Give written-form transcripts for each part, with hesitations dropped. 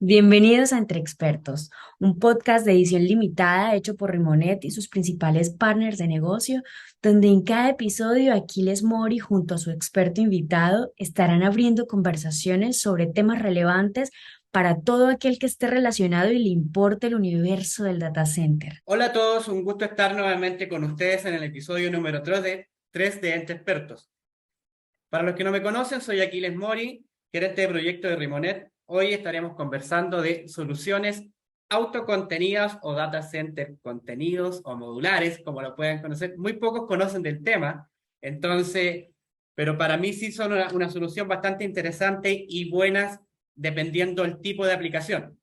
Bienvenidos a Entre Expertos, un podcast de edición limitada hecho por Rimonet y sus principales partners de negocio, donde en cada episodio Aquiles Mori junto a su experto invitado estarán abriendo conversaciones sobre temas relevantes para todo aquel que esté relacionado y le importe el universo del data center. Hola a todos, un gusto estar nuevamente con ustedes en el episodio número 3 de Entre Expertos. Para los que no me conocen, soy Aquiles Mori, gerente de proyecto de Rimonet. Hoy estaremos conversando de soluciones autocontenidas o data center contenidos o modulares, como lo pueden conocer. Muy pocos conocen del tema, entonces, pero para mí sí son una solución bastante interesante y buenas dependiendo del tipo de aplicación.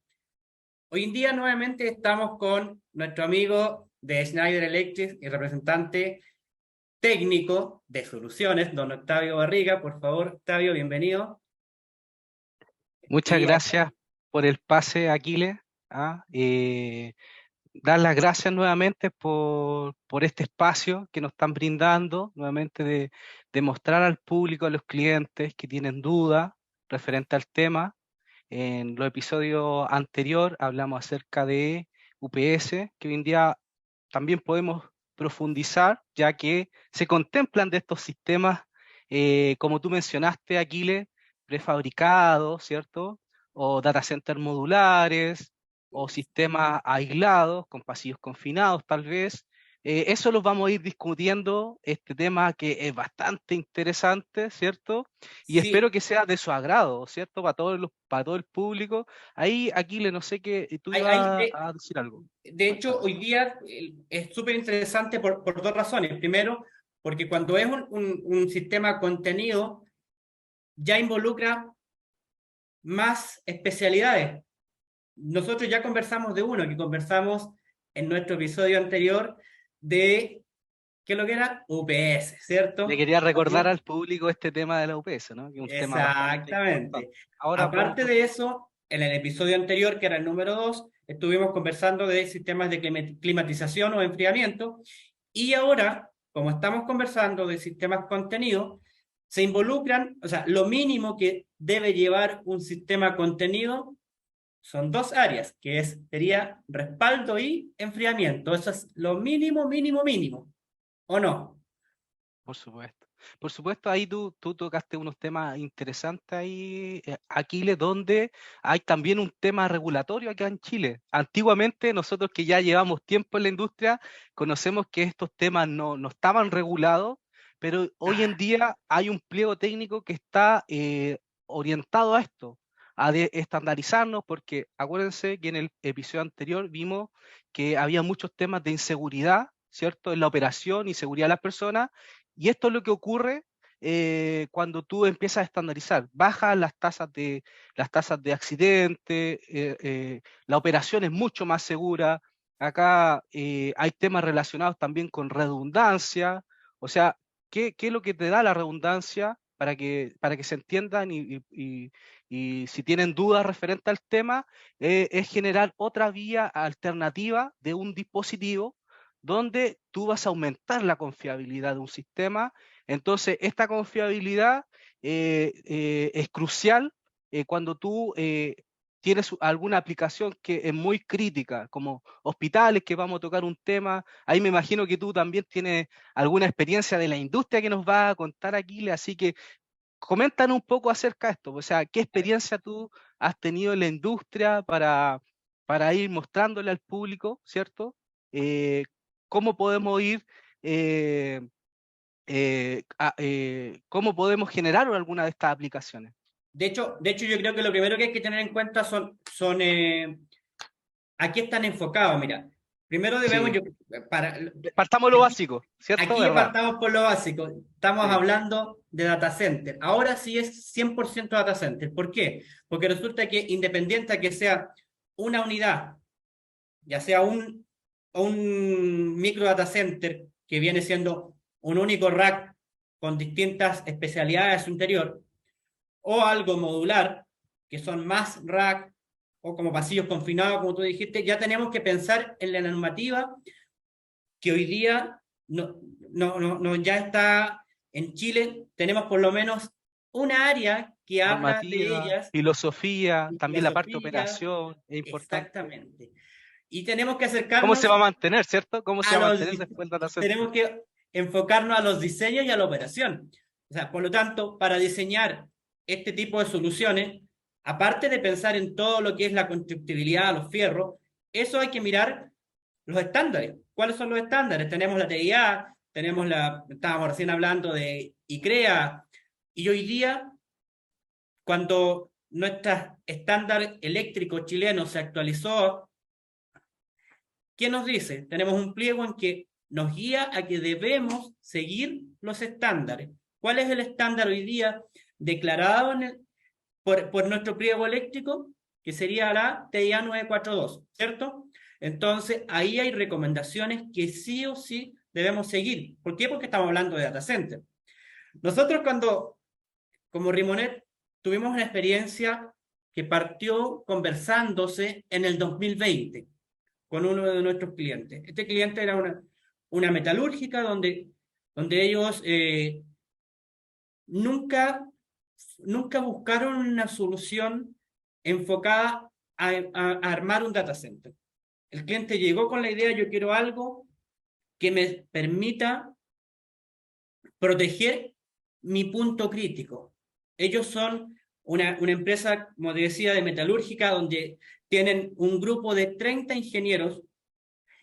Hoy en día nuevamente estamos con nuestro amigo de Schneider Electric y representante técnico de soluciones, don Octavio Barriga. Por favor, Octavio, bienvenido. Muchas Y gracias por el pase, Aquiles. Dar las gracias nuevamente por este espacio que nos están brindando, nuevamente de mostrar al público, a los clientes que tienen dudas referente al tema. En los episodios anteriores hablamos acerca de UPS, que hoy en día también podemos profundizar, ya que se contemplan de estos sistemas, como tú mencionaste, Aquiles, prefabricados, ¿cierto? O data centers modulares, o sistemas aislados, con pasillos confinados tal vez. Eso los vamos a ir discutiendo, este tema que es bastante interesante, ¿cierto? Y espero sí, que sea de su agrado, ¿cierto? Para todo el público. Ahí, Aquiles, no sé qué, tú hay, hay- ibas de, a decir algo. de hecho, Cuéntame. hoy día es súper interesante por dos razones. Primero, porque cuando es un sistema contenido, ya involucra más especialidades. Nosotros ya conversamos de uno, que conversamos en nuestro episodio anterior de que lo que era UPS, Le ¿cierto? quería recordar También. al público este tema de la UPS, ¿no? Que es un tema bastante importante. Exactamente. Ahora podemos Aparte de profundizar. eso, en el episodio anterior, que era el número 2, estuvimos conversando de sistemas de climatización o enfriamiento. Y ahora, como estamos conversando de sistemas contenidos, se involucran, o sea, lo mínimo que debe llevar un sistema contenido son dos áreas, sería respaldo y enfriamiento. Eso es lo mínimo, mínimo, mínimo. ¿O no? Por supuesto. Por supuesto, ahí tú tocaste unos temas interesantes ahí, Aquiles, donde hay también un tema regulatorio acá en Chile. Antiguamente, nosotros que ya llevamos tiempo en la industria, conocemos que estos temas no estaban regulados, pero hoy en día hay un pliego técnico que está orientado a esto, estandarizarnos, porque acuérdense que en el episodio anterior vimos que había muchos temas de inseguridad, ¿cierto? En la operación y seguridad de las personas, y esto es lo que ocurre cuando tú empiezas a estandarizar. Bajan las tasas de accidente, la operación es mucho más segura. Acá hay temas relacionados también con redundancia. O sea, ¿qué es lo que te da la redundancia para que se entiendan y si tienen dudas referente al tema, es generar otra vía alternativa de un dispositivo donde tú vas a aumentar la confiabilidad de un sistema. Entonces, esta confiabilidad es crucial cuando tú tienes alguna aplicación que es muy crítica, como hospitales, que vamos a tocar un tema. Ahí me imagino que tú también tienes alguna experiencia de la industria que nos va a contar aquí, así que coméntanos un poco acerca de esto. O sea, ¿qué experiencia tú has tenido en la industria para ir mostrándole al público, ¿cierto? Eh, ¿Cómo podemos ir, eh, cómo podemos generar alguna de estas aplicaciones? De hecho, yo creo que lo primero que hay que tener en cuenta a qué están enfocados. Mira, primero debemos, Sí, para, partamos lo aquí, básico, ¿cierto? aquí ¿Verdad? partamos por lo básico. Estamos Sí, hablando de data center. Ahora sí es 100% data center. ¿Por qué? Porque resulta que independiente a que sea una unidad, ya sea un micro data center que viene siendo un único rack con distintas especialidades a su interior, o algo modular, que son más rack o como pasillos confinados, como tú dijiste, ya tenemos que pensar en la normativa que hoy día ya está en Chile. Tenemos por lo menos una área que habla de Normativa, ellas, filosofía, y también la parte de filosofía, operación es importante. exactamente. Y tenemos que ¿Cómo se acercarnos va a mantener, cierto? ¿Cómo se a va a los, mantener después del data center? tenemos que enfocarnos a los diseños y a la operación. O sea, por lo tanto, para diseñar este tipo de soluciones, aparte de pensar en todo lo que es la constructibilidad, los fierros, eso hay que mirar los estándares. ¿Cuáles son los estándares? Tenemos la TIA, estábamos recién hablando de ICREA, y hoy día, cuando nuestro estándar eléctrico chileno se actualizó, ¿qué nos dice? Tenemos un pliego en que nos guía a que debemos seguir los estándares. ¿Cuál es el estándar hoy día declarado por nuestro pliego eléctrico? Que sería la TIA 942, ¿cierto? Entonces, ahí hay recomendaciones que sí o sí debemos seguir. ¿Por qué? Porque estamos hablando de data center. Nosotros como Rimonet, tuvimos una experiencia que partió conversándose en el 2020 con uno de nuestros clientes. Este cliente era una metalúrgica donde ellos nunca, nunca buscaron una solución enfocada a armar un data center. El cliente llegó con la idea, yo quiero algo que me permita proteger mi punto crítico. Ellos son una empresa, como te decía, de metalúrgica, donde tienen un grupo de 30 ingenieros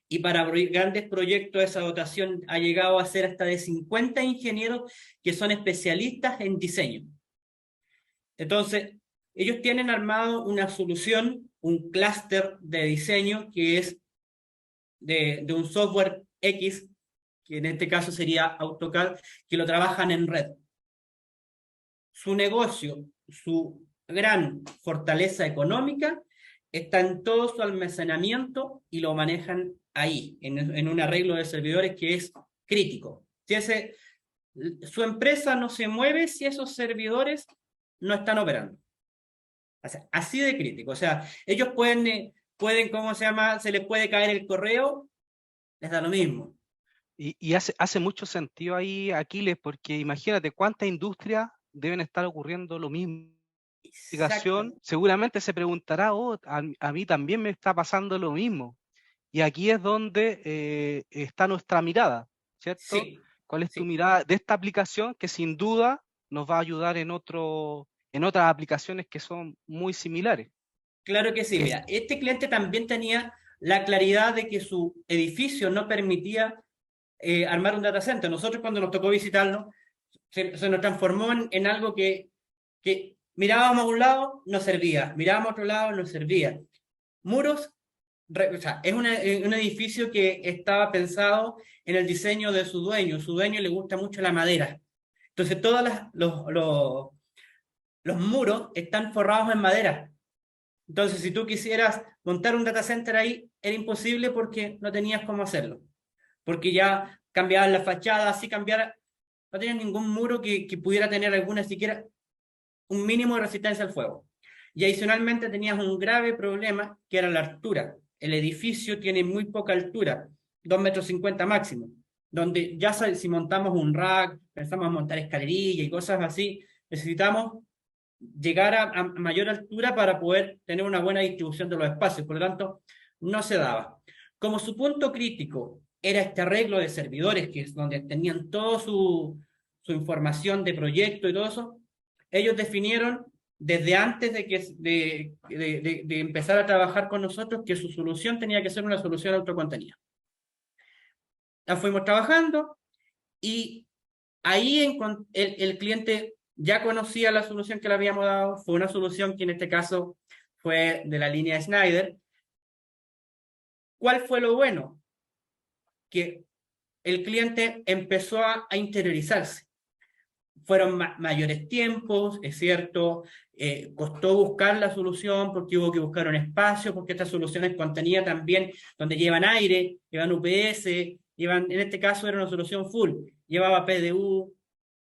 y para grandes proyectos esa dotación ha llegado a ser hasta de 50 ingenieros que son especialistas en diseño. Entonces, ellos tienen armado una solución, un clúster de diseño que es de un software X, que en este caso sería AutoCAD, que lo trabajan en red. Su negocio, su gran fortaleza económica está en todo su almacenamiento y lo manejan ahí, en un arreglo de servidores que es crítico. Su empresa no se mueve si esos servidores no están operando. O sea, así de crítico. O sea, ellos pueden, ¿cómo se llama? Se les puede caer el correo, les da lo mismo. Y hace mucho sentido ahí, Aquiles, porque imagínate cuántas industrias deben estar ocurriendo lo mismo. Exacto. Seguramente se preguntará, oh, a mí también me está pasando lo mismo. Y aquí es donde está nuestra mirada, ¿cierto? Sí, ¿Cuál es tu sí. mirada de esta aplicación que sin duda nos va a ayudar en otras aplicaciones que son muy similares? Claro que sí. Mira, este cliente también tenía la claridad de que su edificio no permitía armar un data center. Nosotros cuando nos tocó visitarlo, se nos transformó en algo que mirábamos a un lado, no servía, mirábamos a otro lado, no servía. Muros, o sea, es un edificio que estaba pensado en el diseño de su dueño. Su dueño le gusta mucho la madera. Entonces, los muros están forrados en madera. Entonces, si tú quisieras montar un data center ahí, era imposible porque no tenías cómo hacerlo. Porque ya cambiaban la fachada, así cambiara, no tenías ningún muro que pudiera tener alguna siquiera un mínimo de resistencia al fuego. Y adicionalmente tenías un grave problema que era la altura. El edificio tiene muy poca altura, 2,50 metros máximo, donde ya si montamos un rack, pensamos en montar escalerillas y cosas así, necesitamos llegar a mayor altura para poder tener una buena distribución de los espacios. Por lo tanto, no se daba. Como su punto crítico era este arreglo de servidores, que es donde tenían toda su información de proyecto y todo eso, ellos definieron desde antes de empezar a trabajar con nosotros que su solución tenía que ser una solución autocontenida. La fuimos trabajando y ahí el cliente ya conocía la solución que le habíamos dado, fue una solución que en este caso fue de la línea Schneider. ¿Cuál fue lo bueno? Que el cliente empezó a interiorizarse. Fueron mayores tiempos, es cierto, costó buscar la solución porque hubo que buscar un espacio, porque estas soluciones contenían también donde llevan aire, llevan UPS, en este caso era una solución full, llevaba PDU,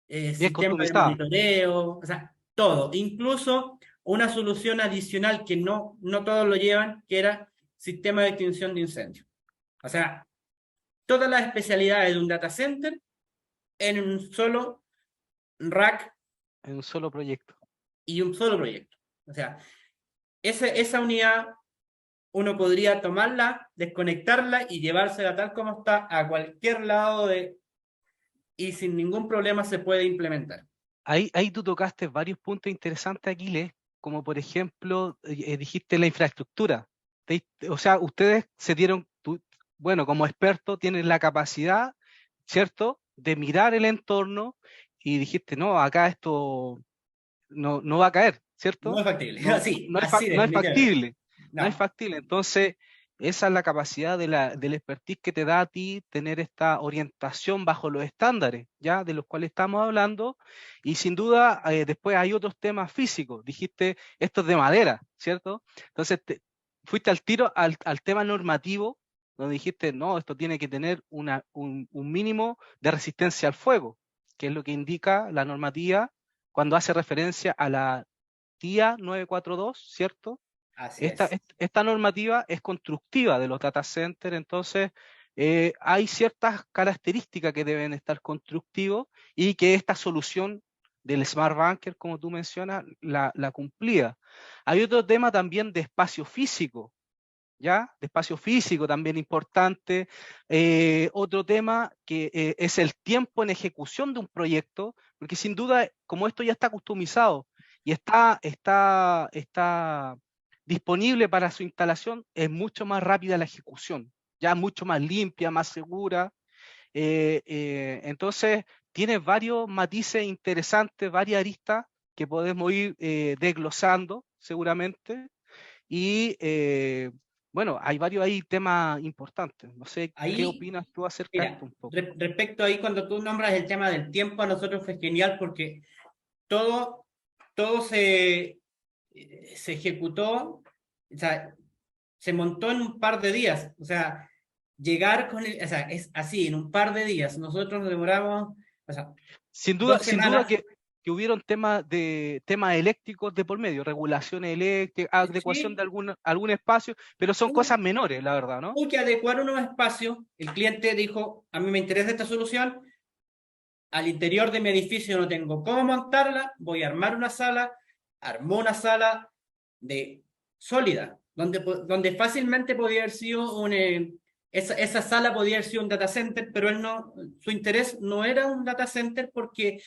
Bien sistema de customizada. monitoreo, o sea, todo, incluso una solución adicional que no todos lo llevan, que era sistema de extinción de incendios. O sea, todas las especialidades de un data center en un solo rack En un solo proyecto. y un solo proyecto. O sea, esa unidad uno podría tomarla, desconectarla y llevársela tal como está a cualquier lado y sin ningún problema se puede implementar. Ahí tú tocaste varios puntos interesantes, Aquiles, como por ejemplo, dijiste la infraestructura. O sea, ustedes se dieron, bueno, como expertos tienen la capacidad, ¿cierto?, de mirar el entorno y dijiste, no, acá esto no va a caer, No ¿cierto? es factible, No, así, no es, así no es definitivamente. factible, no es No, factible. Entonces, esa es la capacidad del expertise que te da a ti tener esta orientación bajo los estándares, ¿ya? De los cuales estamos hablando. Y sin duda, después hay otros temas físicos. Dijiste, esto es de madera, ¿cierto? Entonces, fuiste al tiro al tema normativo, donde dijiste, no, esto tiene que tener un mínimo de resistencia al fuego, que es lo que indica la normativa cuando hace referencia a la TIA 942, ¿cierto? así Esta, es. esta normativa es constructiva de los data centers, entonces hay ciertas características que deben estar constructivos y que esta solución del Smart Bunker, como tú mencionas, la cumplía. Hay otro tema también de espacio físico, ¿ya? De espacio físico también importante. Otro tema que es el tiempo en ejecución de un proyecto, porque sin duda, como esto ya está customizado y está disponible para su instalación, es mucho más rápida la ejecución, ya mucho más limpia, más segura. Entonces, tiene varios matices interesantes, varias aristas que podemos ir desglosando seguramente y bueno, hay varios ahí temas importantes. No sé qué Ahí, opinas tú acerca de mira, esto un poco. respecto ahí, cuando tú nombras el tema del tiempo, a nosotros fue genial porque todo, todo se ejecutó, o sea, se montó en un par de días. O sea, llegar o sea, es así, en un par de días. Nosotros nos demoramos, o sea, dos Sin duda semanas. que hubieron temas eléctricos de por medio, regulaciones eléctricas, adecuación de Sí, algún espacio, pero son hubo, cosas menores, la verdad, ¿no? hubo que adecuar unos espacios. El cliente dijo, a mí me interesa esta solución, al interior de mi edificio no tengo cómo montarla, voy a armar una sala, armó una sala de sólida, donde fácilmente podía haber sido esa sala podía haber sido un data center, pero él no, su interés no era un data center porque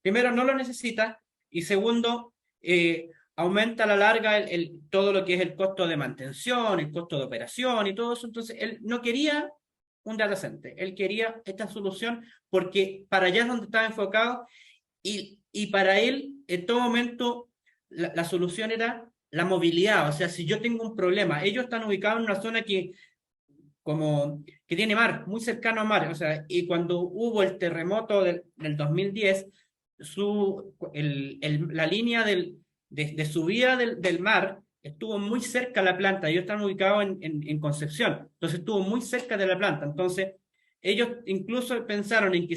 primero no lo necesita y segundo aumenta a la larga todo lo que es el costo de mantención, el costo de operación y todo eso. Entonces él no quería un data center, él quería esta solución porque para allá es donde estaba enfocado y para él en todo momento la solución era la movilidad. O sea, si yo tengo un problema, ellos están ubicados en una zona que tiene mar, muy cercano a mar. O sea, y cuando hubo el terremoto del 2010, la línea de subida del mar estuvo muy cerca de la planta. Ellos están ubicados en Concepción, entonces estuvo muy cerca de la planta. Entonces, ellos incluso pensaron en que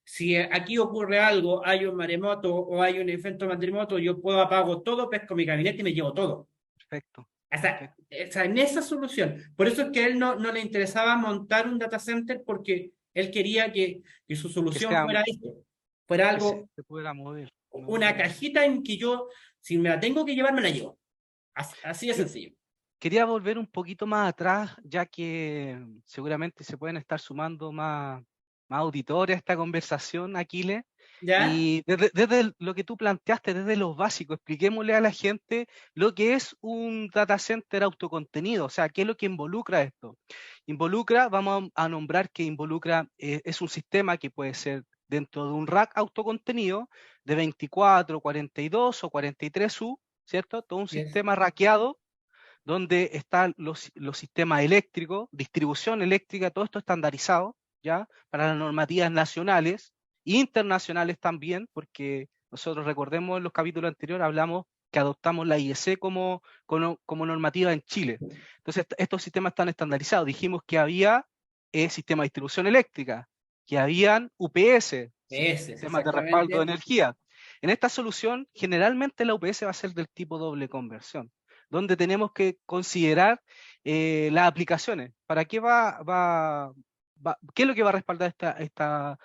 si aquí ocurre algo, hay un maremoto o hay un evento maremoto, yo puedo apago todo, pesco mi gabinete y me llevo todo. Perfecto, perfecto. O sea, en esa solución. Por eso es que a él no le interesaba montar un data center porque él quería que su Que solución sea, fuera esto, fuera que algo, se pueda mover, ¿no? una cajita en que yo, si me la tengo que llevar, me la llevo. Así de Yo sencillo. quería volver un poquito más atrás, ya que seguramente se pueden estar sumando más auditores a esta conversación, Aquiles. ¿Ya? Y desde lo que tú planteaste, desde los básicos, expliquémosle a la gente lo que es un data center autocontenido, o sea, qué es lo que involucra esto. Involucra, vamos a nombrar que involucra, es un sistema que puede ser dentro de un rack autocontenido de 24, 42 o 43 U, ¿cierto? Todo un Yes. sistema rackeado donde están los sistemas eléctricos, distribución eléctrica, todo esto estandarizado, ¿ya? Para las normativas nacionales e internacionales también, porque nosotros recordemos en los capítulos anteriores hablamos que adoptamos la IEC como normativa en Chile. Entonces, estos sistemas están estandarizados. Dijimos que había sistema de distribución eléctrica, que habían UPS, Ese es sistemas de respaldo de exactamente. energía. En esta solución, generalmente la UPS va a ser del tipo doble conversión, donde tenemos que considerar las aplicaciones. ¿Para qué ¿qué es lo que va a respaldar esta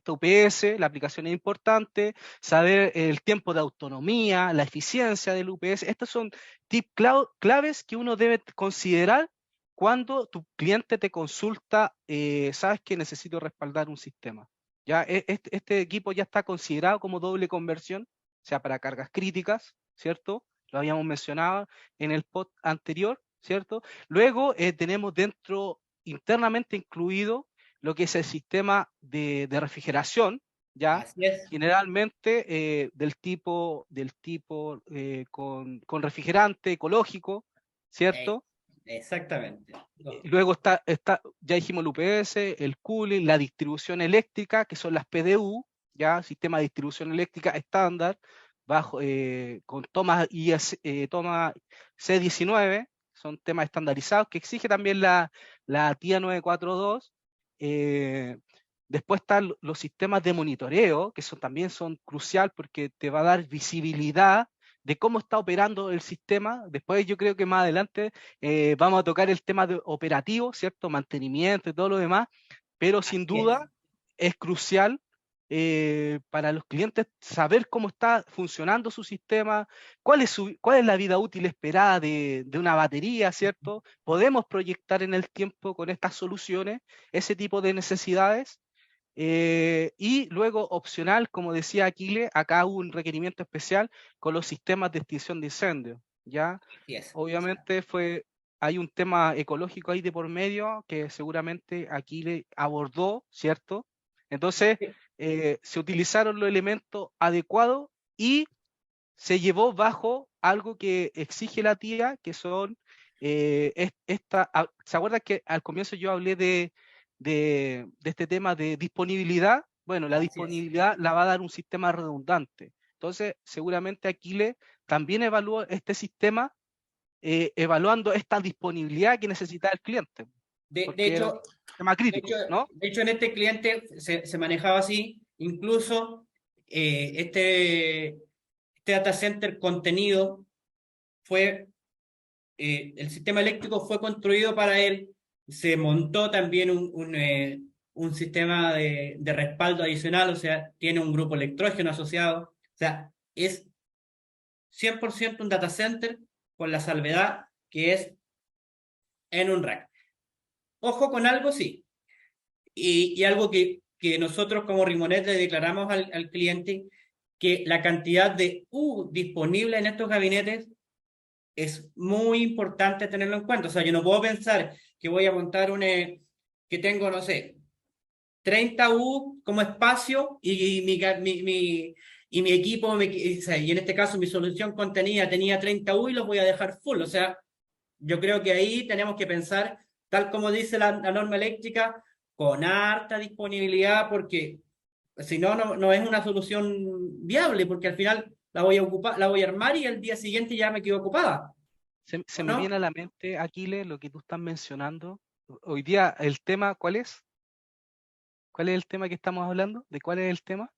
UPS? La aplicación es importante, saber el tiempo de autonomía, la eficiencia del UPS. Estos son tips claves que uno debe considerar cuando tu cliente te consulta, sabes que necesito respaldar un sistema. Ya este equipo ya está considerado como doble conversión, o sea, para cargas críticas, ¿cierto? Lo habíamos mencionado en el pod anterior, ¿cierto? Luego tenemos internamente incluido lo que es el sistema de refrigeración, ¿ya? Así es. Generalmente con refrigerante ecológico, Eh, ¿cierto? Exactamente. No. Luego ya dijimos el UPS, el cooling, la distribución eléctrica, que son las PDU, ya, sistema de distribución eléctrica estándar, con toma C19, son temas estandarizados que exige también la TIA 942. Eh, Después están los sistemas de monitoreo, que también son crucial porque te va a dar visibilidad de cómo está operando el sistema. Después yo creo que más adelante vamos a tocar el tema de operativo, ¿cierto? Mantenimiento y todo lo demás, pero sin Así es. duda es crucial para los clientes saber cómo está funcionando su sistema, cuál es la vida útil esperada de una batería, ¿cierto? Podemos proyectar en el tiempo con estas soluciones ese tipo de necesidades. Y luego opcional, como decía Aquiles, acá hubo un requerimiento especial con los sistemas de extinción de incendios, ¿ya? Así es. Obviamente hay un tema ecológico ahí de por medio que seguramente Aquiles abordó, ¿cierto? Entonces, se utilizaron los elementos adecuados y se llevó bajo algo que exige la TIA, que son ¿se acuerdan que al comienzo yo hablé de este tema de disponibilidad? Bueno, la Así es. disponibilidad la va a dar un sistema redundante. Entonces, seguramente Aquile también evaluó este sistema, evaluando esta disponibilidad que necesita el cliente, De, de porque era un hecho, tema de hecho, crítico, ¿no? de hecho, en este cliente se manejaba así. Incluso este data center contenido fue, el sistema eléctrico fue construido para él. Se montó también un sistema de respaldo adicional, o sea, tiene un grupo electrógeno asociado. O sea, es 100% un data center con la salvedad que es en un rack. Ojo con algo, sí. Y algo que nosotros como Rimonet le declaramos al cliente, que la cantidad de U disponible en estos gabinetes es muy importante tenerlo en cuenta. O sea, yo no puedo pensar que voy a montar que tengo, no sé, 30 U como espacio y mi equipo, o sea, y en este caso mi solución contenida tenía 30 U y los voy a dejar full. O sea, yo creo que ahí tenemos que pensar, tal como dice la norma eléctrica, con harta disponibilidad, porque si no, no es una solución viable, porque al final la voy a ocupar, la voy a armar y el día siguiente ya me quedo ocupada, Se ¿o me viene no? a la mente, Aquiles, lo que tú estás mencionando. Hoy día el tema, ¿cuál es? ¿Cuál es el tema que estamos hablando? ¿De cuál es el tema?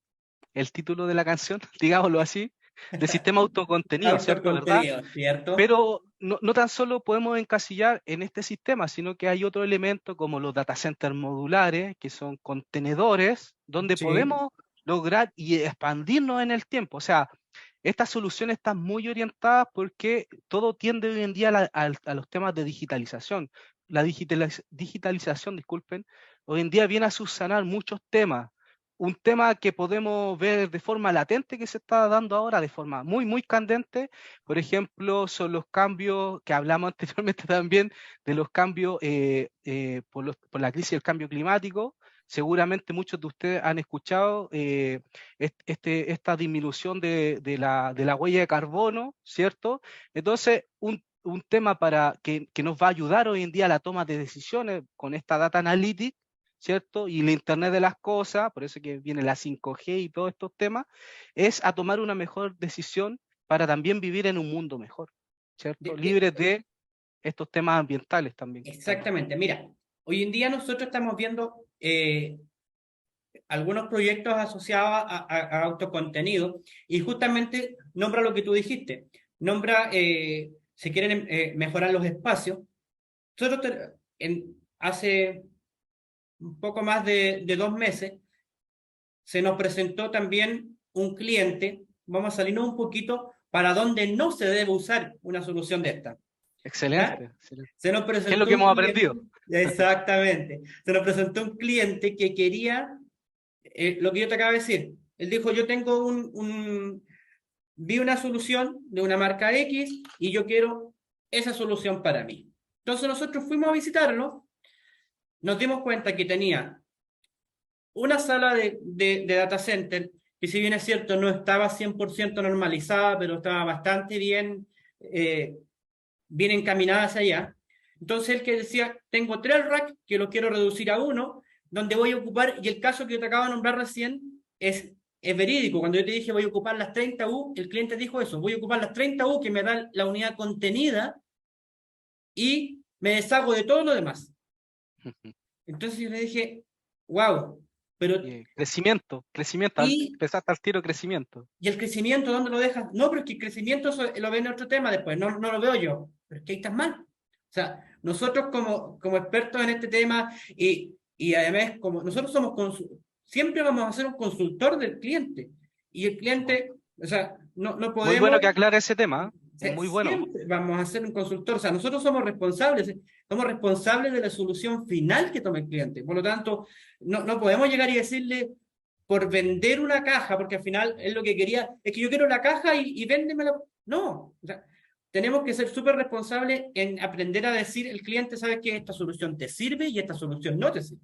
El título de la canción, digámoslo así, de sistema autocontenido, ¿cierto? ¿Verdad? Autocontenido, ¿cierto? Pero no tan solo podemos encasillar en este sistema, sino que hay otro elemento como los data centers modulares, que son contenedores, donde Sí. podemos lograr y expandirnos en el tiempo. O sea, estas soluciones están muy orientadas porque todo tiende hoy en día a los temas de digitalización. La digitalización, disculpen, hoy en día viene a subsanar muchos temas. Un tema que podemos ver de forma latente que se está dando ahora, de forma muy, muy candente, por ejemplo, son los cambios que hablamos anteriormente también, de los cambios por la crisis del cambio climático. Seguramente muchos de ustedes han escuchado esta disminución de la huella de carbono, ¿cierto? Entonces, un tema que nos va a ayudar hoy en día a la toma de decisiones con esta data analytics, ¿cierto? Y el Internet de las cosas, por eso que viene la 5G y todos estos temas, es a tomar una mejor decisión para también vivir en un mundo mejor, ¿cierto? De- de- Libres de estos temas ambientales también que están. exactamente. Mira, hoy en día nosotros estamos viendo algunos proyectos asociados a autocontenido y justamente nombra lo que tú dijiste. Nombra, si quieren mejorar los espacios. Nosotros hace un poco más de 2 meses, se nos presentó también un cliente, vamos a salirnos un poquito para donde no se debe usar una solución de esta. ¿Ya? Excelente, excelente. Se nos ¿Qué es lo presentó que un hemos cliente, aprendido? exactamente, se nos presentó un cliente que quería lo que yo te acabo de decir. Él dijo, yo tengo vi una solución de una marca X y yo quiero esa solución para mí. Entonces nosotros fuimos a visitarlo, nos dimos cuenta que tenía una sala de data center, que si bien es cierto no estaba 100% normalizada, pero estaba bastante bien encaminada hacia allá. Entonces él que decía, tengo 3 racks que lo quiero reducir a uno, donde voy a ocupar, y el caso que yo te acabo de nombrar recién es verídico. Cuando yo te dije voy a ocupar las 30 U, el cliente dijo eso, voy a ocupar las 30 U que me da la unidad contenida y me deshago de todo lo demás. Entonces yo le dije, wow, pero Crecimiento, y, empezaste al tiro crecimiento. y el crecimiento, ¿dónde lo dejas? No, pero es que el crecimiento eso lo ve en otro tema después, no lo veo yo, pero es que ahí estás mal. O sea, nosotros como expertos en este tema y además como nosotros siempre vamos a ser un consultor del cliente y el cliente, o sea, no Muy podemos bueno que aclare ese tema, muy bueno. siempre vamos a ser un consultor, o sea, nosotros somos responsables de la solución final que tome el cliente, por lo tanto, no podemos llegar y decirle por vender una caja, porque al final es lo que quería, es que yo quiero la caja y véndemela. No, o sea, tenemos que ser súper responsables en aprender a decir el cliente sabe que esta solución te sirve y esta solución no te sirve.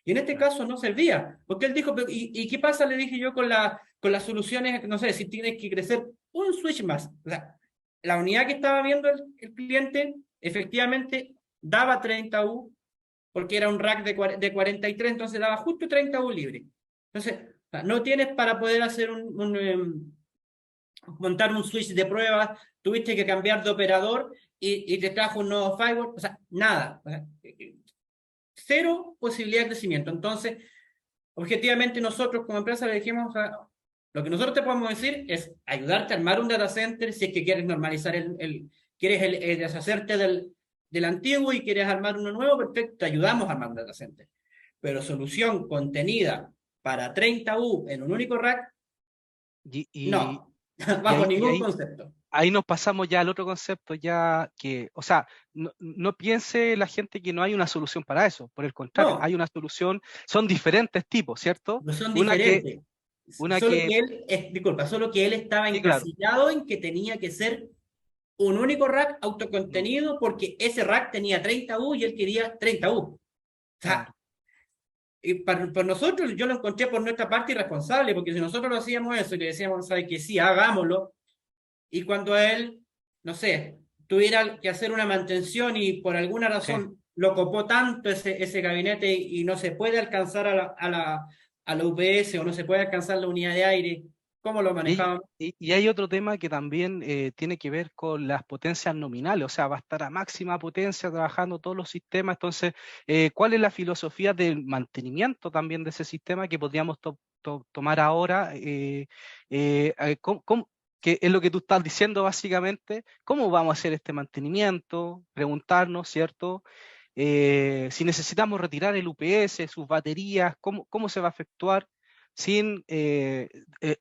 Y en este caso no servía, porque él dijo, ¿y qué pasa? Le dije yo con las soluciones, no sé, si tienes que crecer un switch más. O sea, la unidad que estaba viendo el cliente efectivamente daba 30 U, porque era un rack de 43, entonces daba justo 30 U libre. Entonces, o sea, no tienes para poder hacer montar un switch de pruebas, tuviste que cambiar de operador y te trajo un nuevo firewall, o sea, nada. O sea, cero posibilidad de crecimiento. Entonces, objetivamente nosotros como empresa le dijimos, o sea, lo que nosotros te podemos decir es ayudarte a armar un data center si es que quieres normalizar quieres deshacerte del antiguo y quieres armar uno nuevo, perfecto, te ayudamos a armar un data center. Pero solución contenida para 30 U en un único rack, no, bajo ningún concepto. Ahí nos pasamos ya al otro concepto, ya que, o sea, no piense la gente que no hay una solución para eso, por el contrario, No, hay una solución, son diferentes tipos, ¿cierto? no son Una que, diferentes. una que, Solo que él estaba sí, claro, encasillado en que tenía que ser un único rack no, autocontenido porque ese rack tenía 30 U y él quería 30 U. O sea, claro. y para nosotros, yo lo encontré por nuestra parte irresponsable, porque si nosotros lo hacíamos eso y le decíamos, ¿sabes que sí, hagámoslo? Y cuando él, no sé, tuviera que hacer una mantención y por alguna Sí. razón lo copó tanto ese gabinete y no se puede alcanzar a la UPS o no se puede alcanzar la unidad de aire, ¿cómo lo manejaban? Y hay otro tema que también tiene que ver con las potencias nominales, o sea, va a estar a máxima potencia trabajando todos los sistemas. Entonces, ¿cuál es la filosofía del mantenimiento también de ese sistema que podríamos tomar ahora? Que es lo que tú estás diciendo básicamente, ¿cómo vamos a hacer este mantenimiento? Preguntarnos, ¿cierto? Si necesitamos retirar el UPS, sus baterías, ¿cómo se va a efectuar? Sin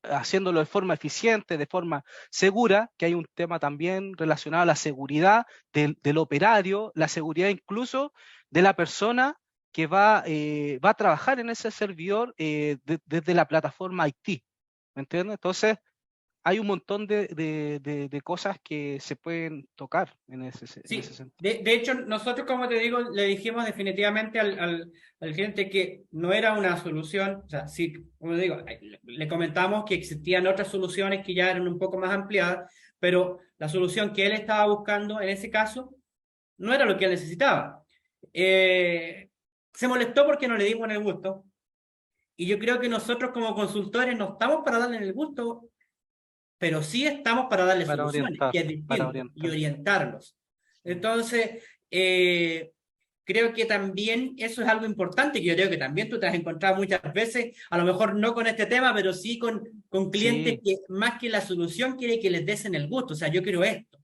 haciéndolo de forma eficiente, de forma segura, que hay un tema también relacionado a la seguridad del operario, la seguridad incluso de la persona que va a trabajar en ese servidor desde la plataforma IT, ¿me entiendes? Entonces, hay un montón de cosas que se pueden tocar en ese Sí, sentido. de hecho, nosotros, como te digo, le dijimos definitivamente al cliente que no era una solución, o sea, sí, como digo, le comentamos que existían otras soluciones que ya eran un poco más ampliadas, pero la solución que él estaba buscando en ese caso no era lo que él necesitaba. Se molestó porque no le dimos en el gusto, y yo creo que nosotros como consultores no estamos para darle en el gusto, pero sí estamos para darle Para soluciones, orientar, que es para distinto, y orientar. orientarlos. Entonces, creo que también eso es algo importante, que yo creo que también tú te has encontrado muchas veces, a lo mejor no con este tema, pero sí con clientes Sí, que más que la solución quiere que les des en el gusto, o sea, yo quiero esto.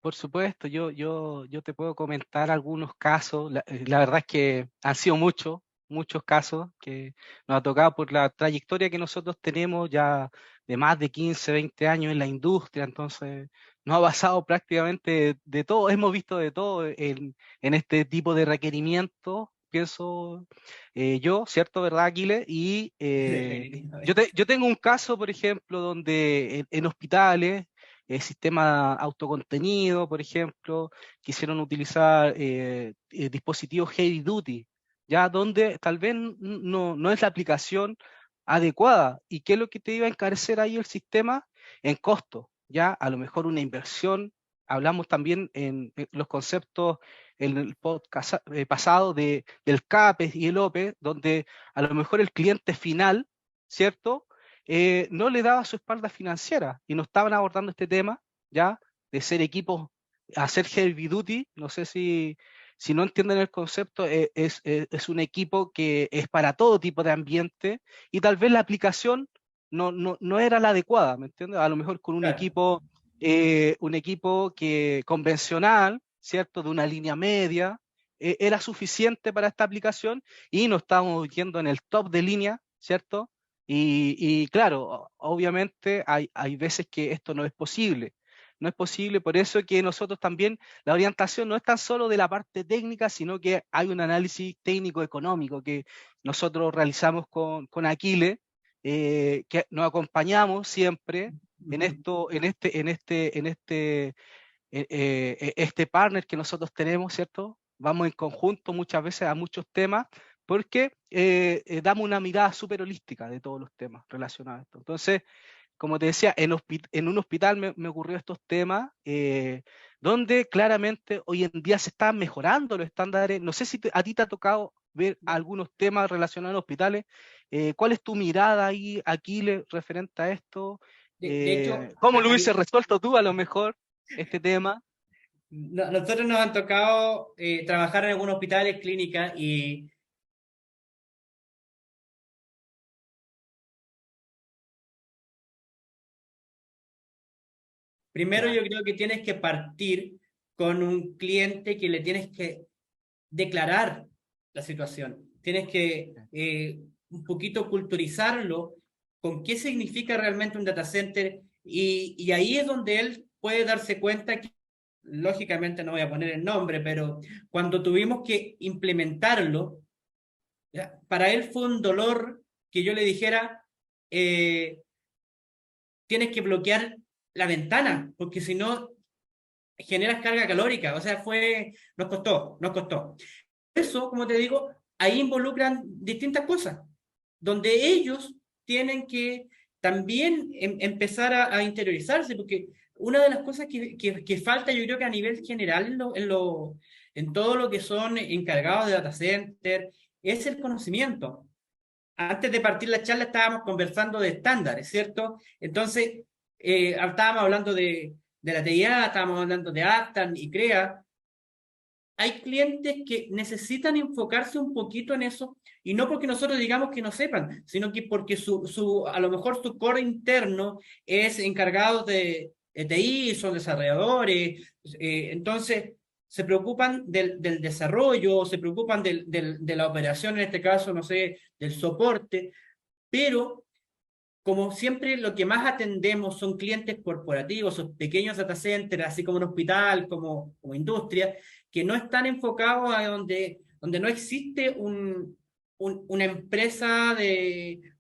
por supuesto, yo te puedo comentar algunos casos, la verdad es que han sido muchos, muchos casos que nos ha tocado por la trayectoria que nosotros tenemos ya de más de 15, 20 años en la industria, entonces nos ha pasado prácticamente de todo, hemos visto de todo en este tipo de requerimientos, pienso yo, ¿cierto? ¿Verdad, Aquiles? Y Definitivamente. yo tengo un caso, por ejemplo, donde en hospitales, el sistema autocontenido, por ejemplo, quisieron utilizar dispositivos heavy duty, ya donde tal vez no es la aplicación adecuada. ¿Y qué es lo que te iba a encarecer ahí el sistema? En costo, ya a lo mejor una inversión. Hablamos también en los conceptos en el podcast pasado del CAPES y el OPE, donde a lo mejor el cliente final, ¿cierto? No le daba su espalda financiera y no estaban abordando este tema, ya, de ser equipos, hacer heavy duty, no sé si no entienden el concepto, es un equipo que es para todo tipo de ambiente y tal vez la aplicación no era la adecuada, ¿me entiendes? A lo mejor con Claro. un equipo que convencional, ¿cierto? De una línea media, era suficiente para esta aplicación y no estábamos yendo en el top de línea, ¿cierto? Y claro, obviamente hay veces que esto no es posible. No es posible, por eso que nosotros también, la orientación no es tan solo de la parte técnica, sino que hay un análisis técnico-económico que nosotros realizamos con Aquiles, que nos acompañamos siempre en esto, este partner que nosotros tenemos, ¿cierto? Vamos en conjunto muchas veces a muchos temas porque damos una mirada súper holística de todos los temas relacionados a esto. Entonces, como te decía, en un hospital me ocurrió estos temas donde claramente hoy en día se están mejorando los estándares. No sé si a ti te ha tocado ver algunos temas relacionados a hospitales. ¿Cuál es tu mirada ahí, Aquiles, referente a esto? De hecho, ¿Cómo lo hubieses resuelto tú a lo mejor este tema? nosotros nos han tocado trabajar en algunos hospitales, clínicas, y primero Ya, yo creo que tienes que partir con un cliente que le tienes que declarar la situación. Tienes que un poquito culturizarlo con qué significa realmente un data center y ahí es donde él puede darse cuenta que, lógicamente no voy a poner el nombre, pero cuando tuvimos que implementarlo, ya, para él fue un dolor que yo le dijera, eh, tienes que bloquear la ventana, porque si no generas carga calórica. O sea, nos costó, nos costó. Eso, como te digo, ahí involucran distintas cosas, donde ellos tienen que también empezar a interiorizarse, porque una de las cosas que falta, yo creo que a nivel general en todo lo que son encargados de data center, es el conocimiento. Antes de partir la charla estábamos conversando de estándares, ¿cierto? Entonces, estábamos hablando de la TIA, estábamos hablando de Aptan y CREA. Hay clientes que necesitan enfocarse un poquito en eso, y no porque nosotros digamos que no sepan, sino que porque a lo mejor su core interno es encargado de TI, son desarrolladores, entonces se preocupan del desarrollo, se preocupan de la operación, en este caso, no sé, del soporte, pero como siempre lo que más atendemos son clientes corporativos, o pequeños data centers, así como un hospital, como industria, que no están enfocados a donde no existe una empresa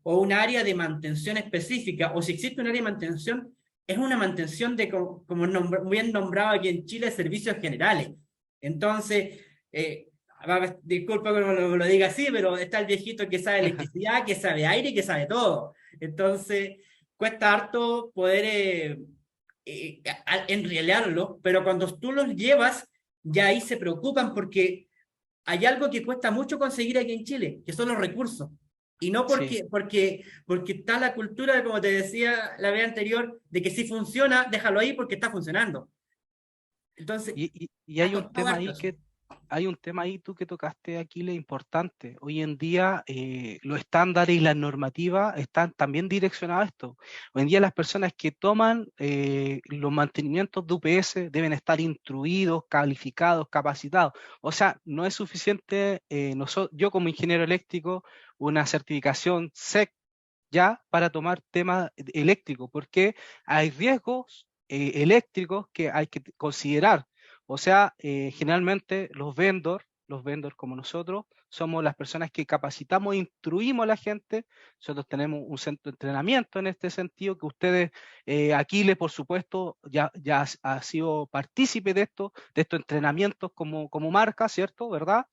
o un área de mantención específica, o si existe un área de mantención, es una mantención de, como bien nombrado aquí en Chile, servicios generales. Entonces, disculpa que lo diga así, pero está el viejito que sabe electricidad, que sabe aire y que sabe todo. Entonces, cuesta harto poder enriarlo, pero cuando tú los llevas, ya ahí se preocupan porque hay algo que cuesta mucho conseguir aquí en Chile, que son los recursos. Y no sí. porque está la cultura, de, como te decía la vez anterior, de que si funciona, déjalo ahí porque está funcionando. Entonces, Y ha hay un costado tema harto ahí eso. hay un tema ahí tú que tocaste, Aquiles, importante. Hoy en día los estándares y las normativas están también direccionados a esto. Hoy en día las personas que toman los mantenimientos de UPS deben estar instruidos, calificados, capacitados. O sea, no es suficiente yo como ingeniero eléctrico una certificación SEC ya para tomar temas eléctricos, porque hay riesgos eléctricos que hay que considerar. O sea, generalmente los vendors como nosotros, somos las personas que capacitamos e instruimos a la gente. Nosotros tenemos un centro de entrenamiento en este sentido, que ustedes, Aquiles, por supuesto, ya ha sido partícipe de estos entrenamientos como marca, ¿cierto? ¿Verdad?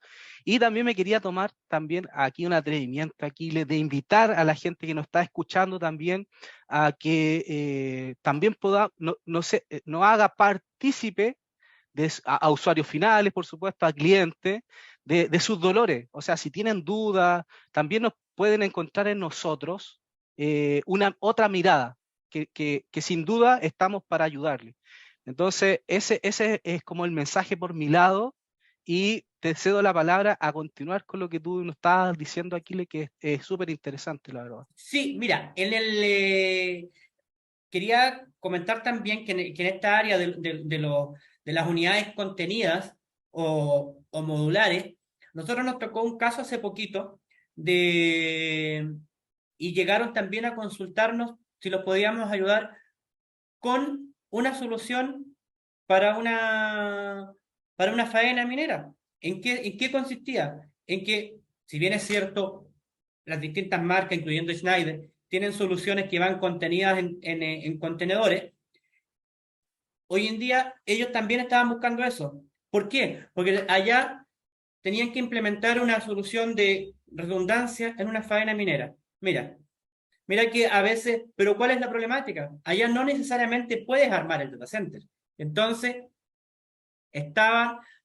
Y también me quería tomar también aquí un atrevimiento, Aquiles, de invitar a la gente que nos está escuchando también a que también no sé, nos haga partícipe a usuarios finales, por supuesto, a clientes, de sus dolores. O sea, si tienen dudas, también nos pueden encontrar en nosotros una otra mirada, que sin duda estamos para ayudarles. Entonces, ese es como el mensaje por mi lado, y te cedo la palabra a continuar con lo que tú nos estabas diciendo, Aquiles, que es súper interesante, la verdad. Sí, mira, quería comentar también que en esta área de las unidades contenidas o modulares, nosotros nos tocó un caso hace poquito y llegaron también a consultarnos si los podíamos ayudar con una solución para para una faena minera. ¿En qué consistía? En que, si bien es cierto, las distintas marcas, incluyendo Schneider, tienen soluciones que van contenidas en contenedores, hoy en día ellos también estaban buscando eso. ¿Por qué? Porque allá tenían que implementar una solución de redundancia en una faena minera. Mira que a veces, pero ¿cuál es la problemática? Allá no necesariamente puedes armar el data center. Entonces,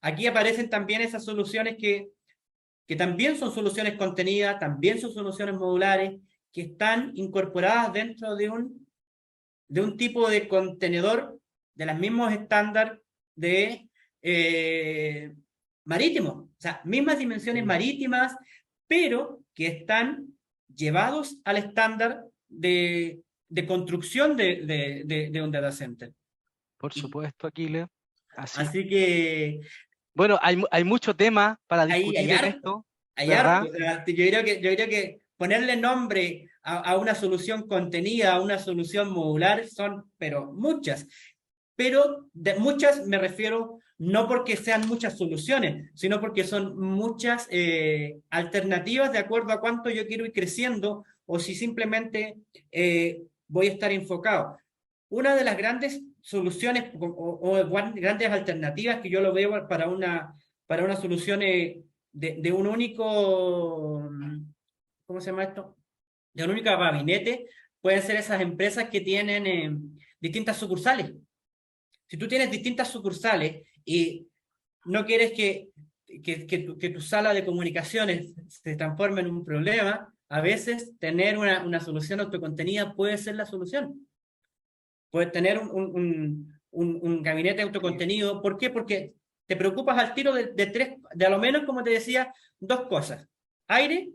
aquí aparecen también esas soluciones que también son soluciones contenidas, también son soluciones modulares, que están incorporadas dentro de un tipo de contenedor de los mismos estándares de marítimos, o sea, mismas dimensiones Sí. marítimas, pero que están llevados al estándar de construcción de un data center. Por Y, supuesto, Aquiles. Así. así que Bueno, hay mucho tema para hay discutir en harto, esto, hay harto. ¿verdad? O sea, yo creo que ponerle nombre a una solución contenida, a una solución modular, son, pero muchas. Pero de muchas me refiero no porque sean muchas soluciones, sino porque son muchas alternativas de acuerdo a cuánto yo quiero ir creciendo o si simplemente voy a estar enfocado. Una de las grandes soluciones o grandes alternativas que yo lo veo para una solución de un único, ¿cómo se llama esto? De un único gabinete, pueden ser esas empresas que tienen distintas sucursales. Si tú tienes distintas sucursales y no quieres que tu sala de comunicaciones se transforme en un problema, a veces tener una solución autocontenida puede ser la solución. Puedes tener un gabinete Sí. autocontenido. ¿Por qué? Porque te preocupas al tiro de tres, de a lo menos, como te decía, dos cosas: aire,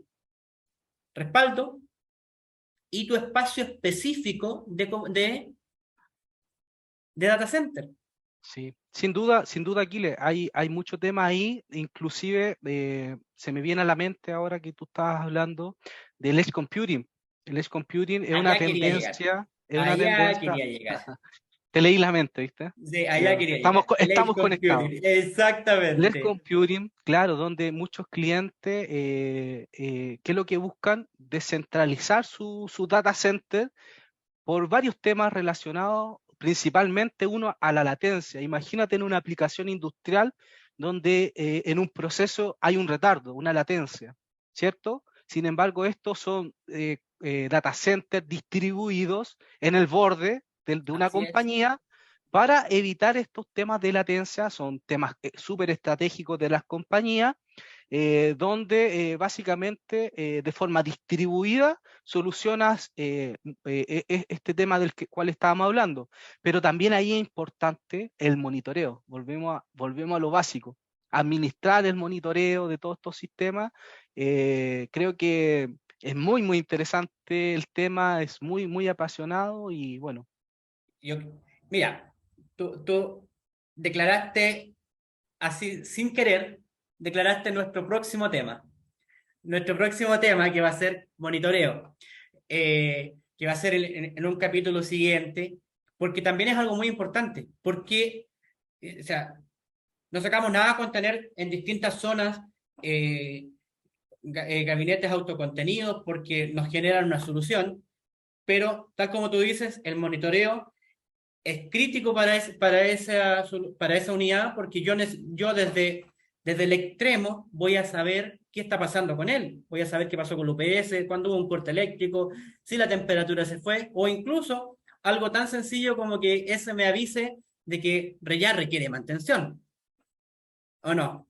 respaldo y tu espacio específico de data center. Sí, sin duda, Aquiles, hay mucho tema ahí, inclusive se me viene a la mente ahora que tú estabas hablando del edge computing. El edge computing Allá quería llegar. es una Allá tendencia, quería llegar. te leí la mente, ¿viste? Sí, allá Ya, quería llegar. El edge estamos conectados. computing. El edge Exactamente. computing, claro, donde muchos clientes, ¿qué es lo que buscan? Descentralizar su data center por varios temas relacionados, principalmente uno a la latencia. Imagínate en una aplicación industrial donde en un proceso hay un retardo, una latencia, ¿cierto? Sin embargo, estos son data centers distribuidos en el borde de una Así es. compañía para evitar estos temas de latencia. Son temas súper estratégicos de las compañías, donde básicamente de forma distribuida solucionas este tema cual estábamos hablando. Pero también ahí es importante el monitoreo. Volvemos a lo básico. administrar el monitoreo de todos estos sistemas. Creo que es muy, muy interesante el tema, es muy, muy apasionado y bueno. Yo, mira, tú declaraste así, sin querer, declaraste nuestro próximo tema. Nuestro próximo tema que va a ser monitoreo, que va a ser en un capítulo siguiente, porque también es algo muy importante, porque, o sea, no sacamos nada con tener en distintas zonas eh, gabinetes autocontenidos porque nos generan una solución, pero tal como tú dices, el monitoreo es crítico para esa unidad porque yo desde el extremo voy a saber qué está pasando con él, voy a saber qué pasó con el UPS, cuándo hubo un corte eléctrico, si la temperatura se fue, o incluso algo tan sencillo como que ese me avise de que ya requiere mantención, ¿o no?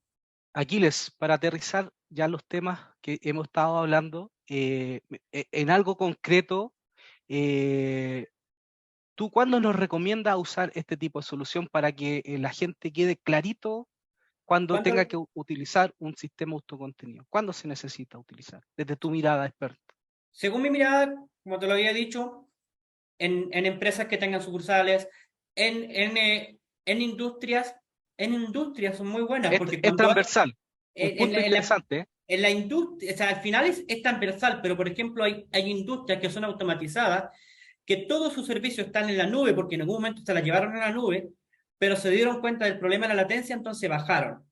Aquiles, para aterrizar ya los temas que hemos estado hablando, en algo concreto, eh, ¿tú cuándo nos recomiendas usar este tipo de solución para que la gente quede clarito cuando tenga ¿Cuánto? que utilizar un sistema autocontenido? ¿Cuándo se necesita utilizar? Desde tu mirada experta. Según mi mirada, como te lo había dicho, en empresas que tengan sucursales, en industrias, en industrias son muy buenas, porque Es cuando transversal, un en punto interesante, ¿eh? en la industria, o sea, al final es transversal, pero por ejemplo hay industrias que son automatizadas, que todos sus servicios están en la nube, porque en algún momento se la llevaron a la nube, pero se dieron cuenta del problema de la latencia, entonces bajaron.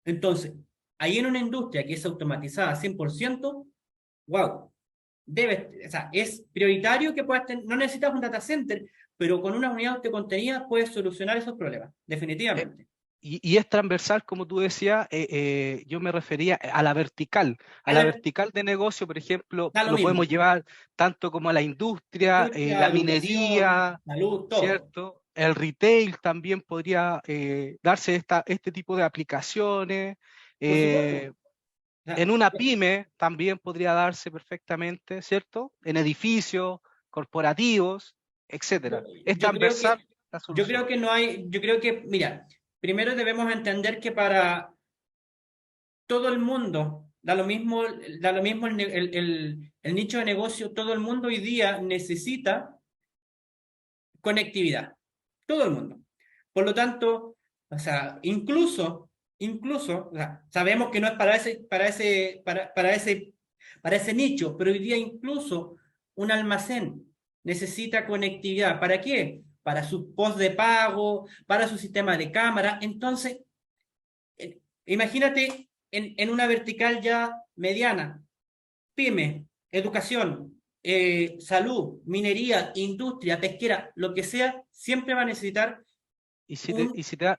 Entonces, ahí en una industria que es automatizada 100%, wow, o sea, es prioritario que puedas tener, no necesitas un data center, pero con una unidad de contenida puedes solucionar esos problemas, Eh, definitivamente. y es transversal, como tú decías, yo me refería a A la la- vertical de negocio, por ejemplo, Da lo lo podemos mismo. llevar tanto como a la industria, Industria, la educación, minería, salud, todo. ¿cierto? El retail también podría darse este tipo de aplicaciones. Por supuesto. eh, O sea, en una pyme también podría darse perfectamente, ¿cierto? En edificios, corporativos, yo, etcétera. Es yo creo transversal que, la yo solución. creo que no hay, yo creo que, mira, primero debemos entender que para todo el mundo, da lo mismo el nicho de negocio, todo el mundo hoy día necesita conectividad. Todo el mundo. Por lo tanto, o sea, o sea, sabemos que no es para ese nicho, pero hoy día incluso un almacén necesita conectividad. ¿Para qué? Para su post de pago, para su sistema de cámara. Entonces, imagínate en una vertical ya mediana, pyme, educación, salud, minería, industria, pesquera, lo que sea, siempre va a necesitar Y si te, y un, si te,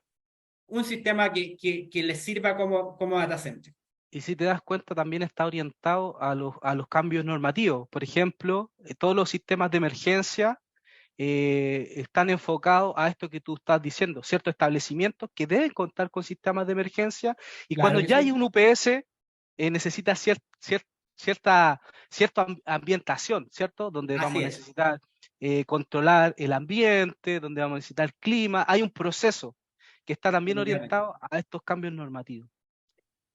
un sistema que les sirva como data center. Y si te das cuenta, también está orientado a los cambios normativos. Por ejemplo, todos los sistemas de emergencia están enfocados a esto que tú estás diciendo, ciertos establecimientos que deben contar con sistemas de emergencia y Claro cuando que ya hay sí. un UPS, necesita cierta, cierta ambientación, ¿cierto? Donde Así vamos a es. necesitar controlar el ambiente, donde vamos a necesitar clima. Hay un proceso que está también Definitivamente. orientado a estos cambios normativos.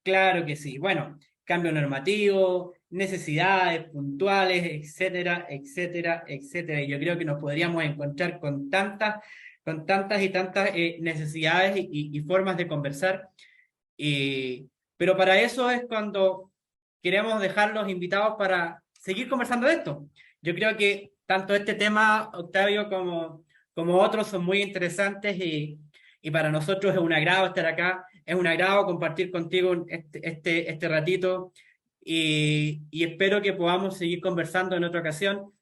Claro que sí. Bueno, cambio normativo, necesidades puntuales, etcétera, etcétera, etcétera. Y yo creo que nos podríamos encontrar con tantas y tantas necesidades y formas de conversar. Pero para eso es cuando queremos dejar los invitados para seguir conversando de esto. Yo creo que tanto este tema, Octavio, como otros son muy interesantes y para nosotros es un agrado estar acá, es un agrado compartir contigo este ratito y espero que podamos seguir conversando en otra ocasión.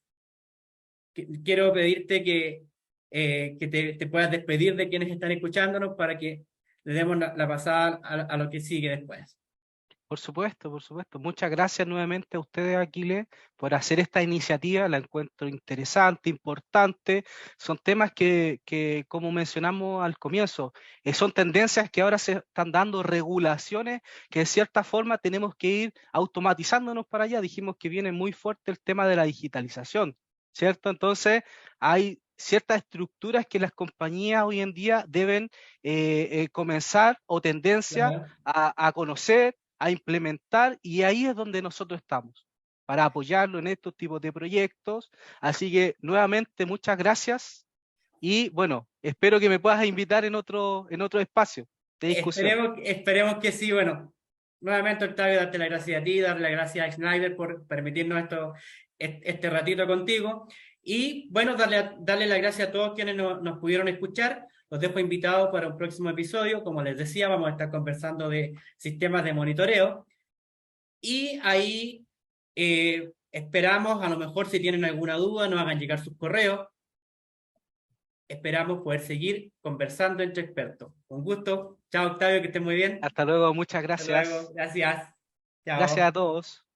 Quiero pedirte que te puedas despedir de quienes están escuchándonos para que le demos la pasada a lo que sigue después. Por supuesto, por supuesto. Muchas gracias nuevamente a ustedes, Aquiles, por hacer esta iniciativa. La encuentro interesante, importante. Son temas como mencionamos al comienzo, son tendencias que ahora se están dando, regulaciones que de cierta forma tenemos que ir automatizándonos para allá. Dijimos que viene muy fuerte el tema de la digitalización, ¿cierto? Entonces, hay ciertas estructuras que las compañías hoy en día deben comenzar o tendencia Claro. a conocer, a implementar, y ahí es donde nosotros estamos, para apoyarlo en estos tipos de proyectos. Así que nuevamente muchas gracias y bueno, espero que me puedas invitar en otro espacio de discusión. Esperemos que sí. Bueno, nuevamente, Octavio, darte las gracias a ti, darle las gracias a Schneider por permitirnos este ratito contigo. Y bueno, darle las gracias a todos quienes nos pudieron escuchar. Los dejo invitados para un próximo episodio. Como les decía, vamos a estar conversando de sistemas de monitoreo. Y ahí esperamos, a lo mejor si tienen alguna duda, nos hagan llegar sus correos. Esperamos poder seguir conversando entre expertos. Con gusto. Chao, Octavio, que estés muy bien. Hasta luego, muchas Hasta luego. gracias. Gracias. Gracias a Chao. todos.